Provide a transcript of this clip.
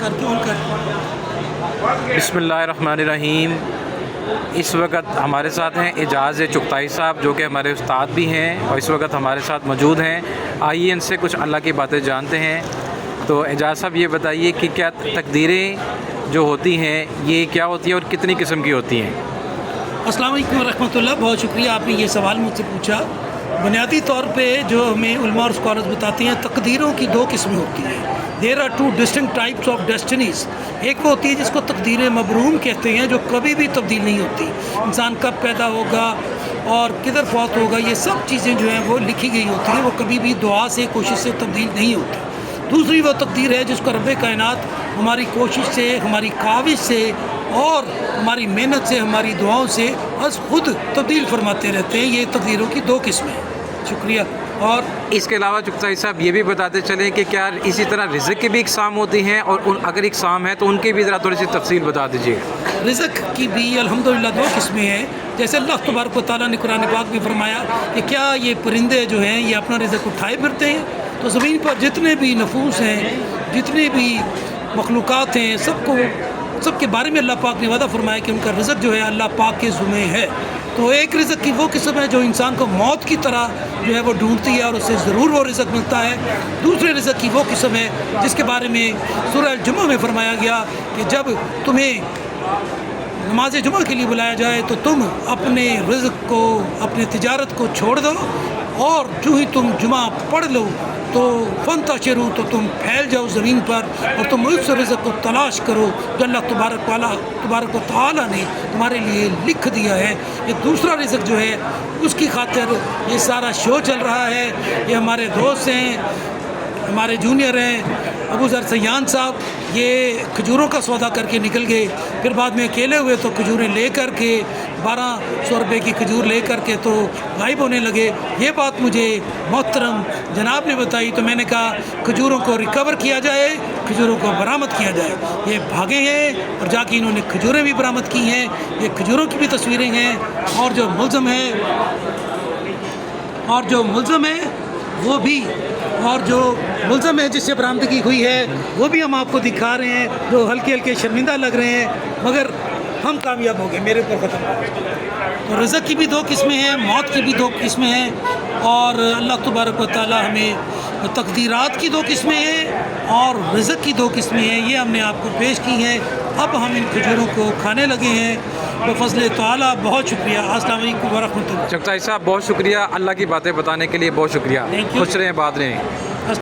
کر کے ان کا بسم اللہ الرحمن الرحیم۔ اس وقت ہمارے ساتھ ہیں اعجاز چغتائی صاحب، جو کہ ہمارے استاد بھی ہیں اور اس وقت ہمارے ساتھ موجود ہیں۔ آئیے ان سے کچھ اللہ کی باتیں جانتے ہیں۔ تو اعجاز صاحب یہ بتائیے کہ کیا تقدیریں جو ہوتی ہیں یہ کیا ہوتی ہیں اور کتنی قسم کی ہوتی ہیں؟ السلام علیکم ورحمۃ اللہ، بہت شکریہ آپ نے یہ سوال مجھ سے پوچھا۔ بنیادی طور پہ جو ہمیں علماء اور اسکالرز بتاتے ہیں، تقدیروں کی دو قسمیں ہوتی ہیں۔ There are two distinct types of destinies. ایک وہ ہوتی ہے جس کو تقدیر مبروم کہتے ہیں، جو کبھی بھی تبدیل نہیں ہوتی۔ انسان کب پیدا ہوگا اور کدھر فوت ہوگا، یہ سب چیزیں جو ہیں وہ لکھی گئی ہوتی ہیں، وہ کبھی بھی دعا سے کوشش سے تبدیل نہیں ہوتی۔ دوسری وہ تقدیر ہے جس کو رب کائنات ہماری کوشش سے، ہماری کاوش سے اور ہماری محنت سے، ہماری دعاؤں سے از خود تبدیل فرماتے رہتے ہیں۔ یہ تقدیروں کی دو قسمیں ہیں۔ شکریہ۔ اور اس کے علاوہ چغتائی صاحب یہ بھی بتاتے چلیں کہ کیا اسی طرح رزق کی بھی اقسام ہوتی ہیں، اور اگر اقسام ہے تو ان کی بھی ذرا تھوڑی سی تفصیل بتا دیجیے۔ رزق کی بھی الحمدللہ دو قسمیں ہیں۔ جیسے اللہ تبارک و تعالیٰ نے قرآن پاک میں فرمایا کہ کیا یہ پرندے جو ہیں یہ اپنا رزق اٹھائے پھرتے ہیں؟ تو زمین پر جتنے بھی نفوس ہیں، جتنے بھی مخلوقات ہیں، سب کے بارے میں اللہ پاک نے وعدہ فرمایا کہ ان کا رزق جو ہے اللہ پاک کے ذمہ ہے۔ تو ایک رزق کی وہ قسم ہے جو انسان کو موت کی طرح جو ہے وہ ڈھونڈتی ہے اور اس سے ضرور وہ رزق ملتا ہے۔ دوسرے رزق کی وہ قسم ہے جس کے بارے میں سورہ الجمعہ میں فرمایا گیا کہ جب تمہیں نماز جمعہ کے لیے بلایا جائے تو تم اپنے رزق کو، اپنے تجارت کو چھوڑ دو، اور جو ہی تم جمعہ پڑھ لو تو فانتشروا، تو تم پھیل جاؤ زمین پر اور تم اس رزق کو تلاش کرو جو اللہ تبارک و تعالیٰ نے تمہارے لیے لکھ دیا ہے۔ ایک دوسرا رزق جو ہے اس کی خاطر یہ سارا شو چل رہا ہے۔ یہ ہمارے دوست ہیں، ہمارے جونیئر ہیں، ابو ذر سیان صاحب، یہ کھجوروں کا سودا کر کے نکل گئے، پھر بعد میں اکیلے ہوئے تو کھجوریں لے کر کے 1200 روپے کی کھجور لے کر کے تو غائب ہونے لگے۔ یہ بات مجھے محترم جناب نے بتائی تو میں نے کہا کھجوروں کو ریکور کیا جائے، کھجوروں کو برآمد کیا جائے۔ یہ بھاگے ہیں اور جا کے انہوں نے کھجوریں بھی برآمد کی ہیں۔ یہ کھجوروں کی بھی تصویریں ہیں، اور جو ملزم ہے وہ بھی، اور جو ملزم ہے جس سے برآمدگی ہوئی ہے وہ بھی ہم آپ کو دکھا رہے ہیں، جو ہلکے ہلکے شرمندہ لگ رہے ہیں، مگر ہم کامیاب ہو گئے، میرے اوپر ختم ہو گئے۔ تو رزق کی بھی دو قسمیں ہیں، موت کی بھی دو قسمیں ہیں، اور اللہ تبارک و تعالیٰ ہمیں تقدیرات کی دو قسمیں ہیں اور رزق کی دو قسمیں ہیں، یہ ہم نے آپ کو پیش کی ہیں۔ اب ہم ان کھجوروں کو کھانے لگے ہیں بفضل تعالیٰ۔ بہت شکریہ۔ السلام علیکم ورحمۃ اللہ۔ چغتائی صاحب بہت شکریہ، اللہ کی باتیں بتانے کے لیے بہت شکریہ۔ Thank you. خوش رہیں، بات رہیں۔